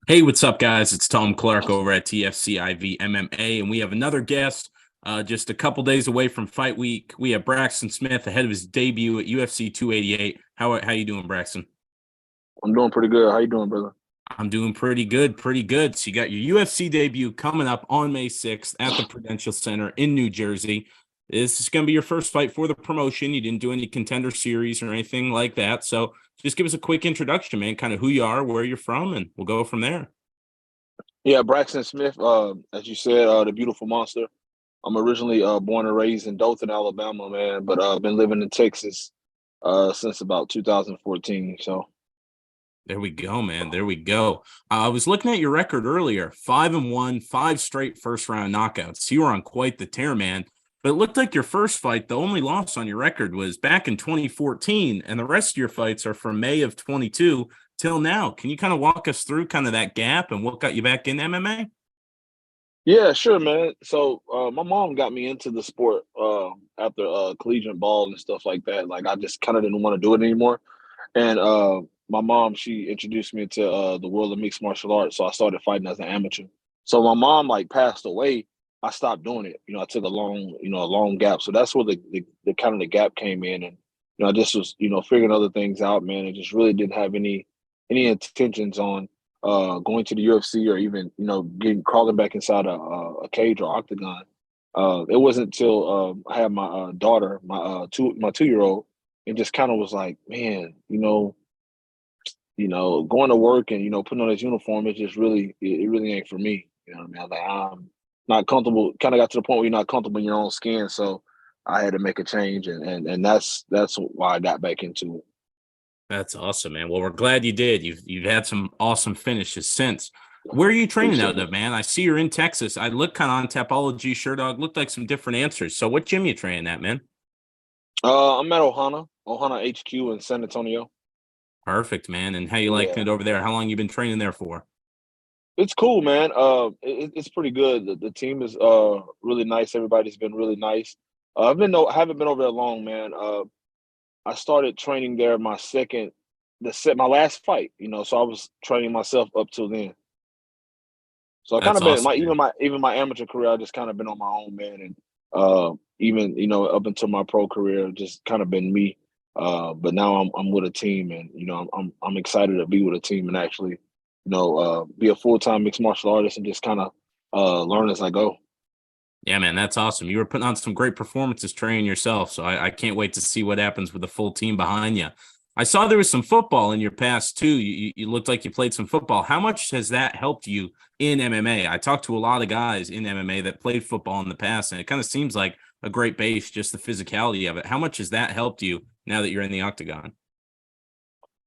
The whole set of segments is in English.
Hey, what's up, guys? It's Tom Clark over at TFC MMA, and we have another guest just a couple days away from fight week. We have Braxton Smith ahead of his debut at UFC 288. How you doing, Braxton? I'm doing pretty good. How you doing, brother? I'm doing pretty good, pretty good. So you got your UFC debut coming up on May 6th at the Prudential Center in New Jersey. This is going to be your first fight for the promotion. You didn't do any contender series or anything like that. So just give us a quick introduction, man, kind of who you are, where you're from, and we'll go from there. Yeah, Braxton Smith. As you said, the beautiful monster. I'm originally born and raised in Dothan, Alabama, man, but I've been living in Texas since about 2014. So There we go, man. There we go. I was looking at your record earlier, 5-1, five straight first round knockouts. You were on quite the tear, man. But it looked like your first fight, the only loss on your record was back in 2014, and the rest of your fights are from May of 22 till now. Can you kind of walk us through kind of that gap and what got you back in MMA? yeah, sure, man. So my mom got me into the sport after collegiate ball and stuff like that. Like I just kind of didn't want to do it anymore. And my mom, she introduced me to the world of mixed martial arts. So I started fighting as an amateur. So my mom like passed away. I stopped doing it. I took a long gap. So that's where the kind of the gap came in. And I just was, figuring other things out, man, and just really didn't have any intentions on going to the UFC or even, getting crawling back inside a cage or octagon. It wasn't until I had my daughter, my 2 year old, and just kind of was like, man, going to work and putting on this uniform, it just really it really ain't for me. You know what I mean? I'm not comfortable. Kind of got to the point where you're not comfortable in your own skin, so I had to make a change, and that's why I got back into it. That's awesome, man. Well, we're glad you did. You've had some awesome finishes since. Where are you training Appreciate out it. of, man? I see you're in Texas. I look kind of on Tapology, Sure Dog. Looked like some different answers. So what gym you training at, man? I'm at Ohana HQ in San Antonio. Perfect, man. And how you liking Yeah, it over there? How long you been training there for? it's cool, man. It's pretty good. The team is really nice. Everybody's been really nice. I haven't been over there long, man. I started training there my last fight, so I was training myself up till then. So I kind That's of been awesome, man. even my amateur career, I just kind of been on my own, man, and even up until my pro career, just kind of been me. But now I'm with a team, and I'm excited to be with a team and actually, be a full-time mixed martial artist and just kind of learn as I go. Yeah, man, that's awesome. You were putting on some great performances training yourself, so I can't wait to see what happens with the full team behind you. I saw there was some football in your past too. You looked like you played some football. How much has that helped you in MMA? I talked to a lot of guys in MMA that played football in the past, and it kind of seems like a great base, just the physicality of it. How much has that helped you now that you're in the octagon?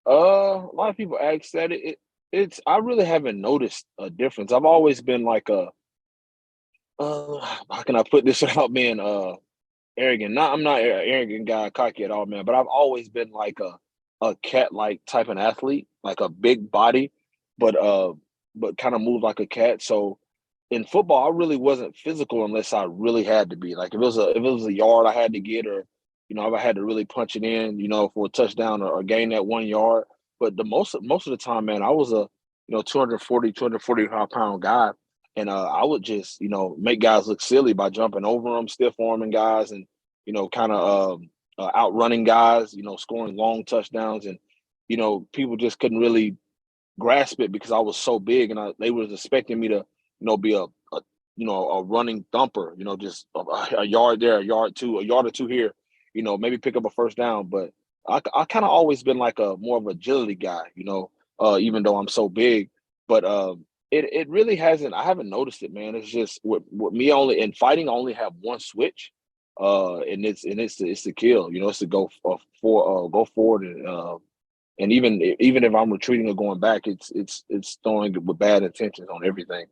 A lot of people ask that. It's I really haven't noticed a difference. I've always been like a how can I put this without being arrogant? I'm not an arrogant guy, cocky at all, man. But I've always been like a cat like type of athlete, like a big body, but kind of move like a cat. So in football, I really wasn't physical unless I really had to be. Like if it was a yard I had to get, or if I had to really punch it in, for a touchdown or gain that 1 yard. But the most of the time, man, I was a 245 pound guy, and I would just make guys look silly by jumping over them, stiff arming guys, and kind of outrunning guys, scoring long touchdowns, and people just couldn't really grasp it because I was so big, and they was expecting me to be a running thumper, just a yard there, a yard or two here, maybe pick up a first down. But I kind of always been like a more of agility guy, even though I'm so big. But it really hasn't. I haven't noticed it, man. It's just with me only in fighting. I only have one switch, and it's the kill. It's to go forward, and even if I'm retreating or going back, it's throwing with bad intentions on everything.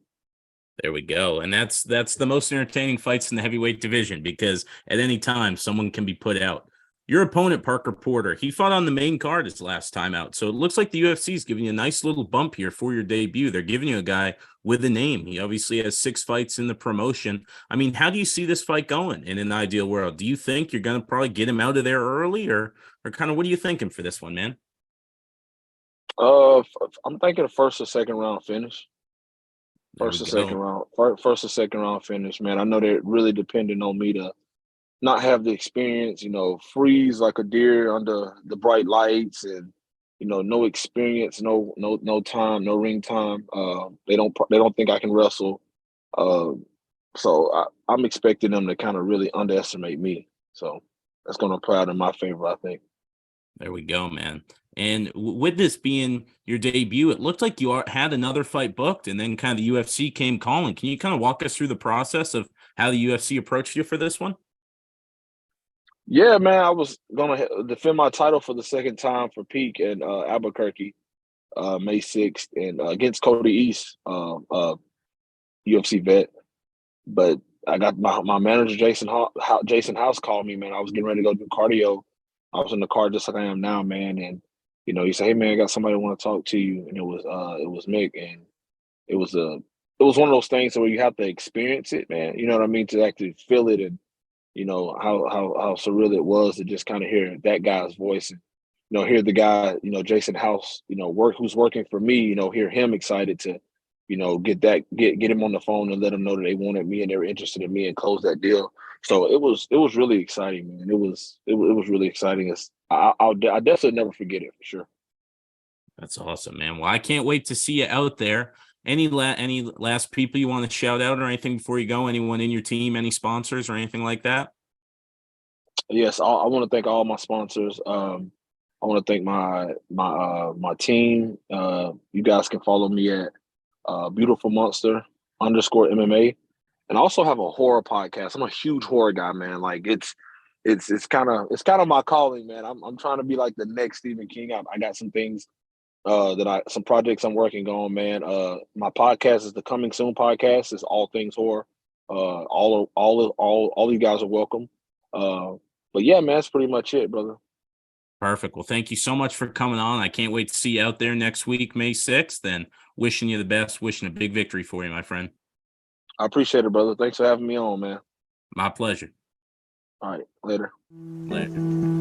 There we go. And that's the most entertaining fights in the heavyweight division because at any time someone can be put out. Your opponent, Parker Porter, he fought on the main card his last time out. So it looks like the UFC is giving you a nice little bump here for your debut. They're giving you a guy with a name. He obviously has 6 fights in the promotion. I mean, how do you see this fight going in an ideal world? Do you think you're going to probably get him out of there early or kind of what are you thinking for this one, man? I'm thinking a first or second round finish. There we go. First or second round finish, man. I know they're really depending on me to not have the experience, freeze like a deer under the bright lights and no experience, no time, no ring time. They don't think I can wrestle. Uh, I'm expecting them to kind of really underestimate me. So that's going to play out in my favor, I think. There we go, man. And with this being your debut, it looked like you had another fight booked, and then kind of the UFC came calling. Can you kind of walk us through the process of how the UFC approached you for this one? Yeah, man, I was gonna defend my title for the second time for Peak in Albuquerque, May 6th, and against Cody East, UFC vet. But I got my manager Jason House called me, man. I was getting ready to go do cardio. I was in the car just like I am now, man, and he said, "Hey, man, I got somebody want to talk to you," and it was Mick, and it was it was one of those things where you have to experience it, man. You know what I mean, to actually feel it and how surreal it was to just kind of hear that guy's voice and hear the guy, Jason House, who's working for me, hear him excited to get him on the phone and let him know that they wanted me and they were interested in me and close that deal. So it was really exciting, man. It was really exciting. I'll definitely never forget it for sure. That's awesome, man. Well, I can't wait to see you out there. Any last people you want to shout out or anything before you go? Anyone in your team, any sponsors or anything like that? Yes, I want to thank all my sponsors. I want to thank my team. You guys can follow me at Beautiful Monster _ MMA, and I also have a horror podcast. I'm a huge horror guy, man. Like it's kind of my calling, man. I'm trying to be like the next Stephen King. I got some things some projects I'm working on, man. My podcast is the Coming Soon podcast. It's all things horror. All you guys are welcome. But yeah, man, that's pretty much it, brother. Perfect. Well, thank you so much for coming on. I can't wait to see you out there next week, May 6th, and wishing you the best, wishing a big victory for you, my friend. I appreciate it, brother. Thanks for having me on, man. My pleasure. All right, later. Later.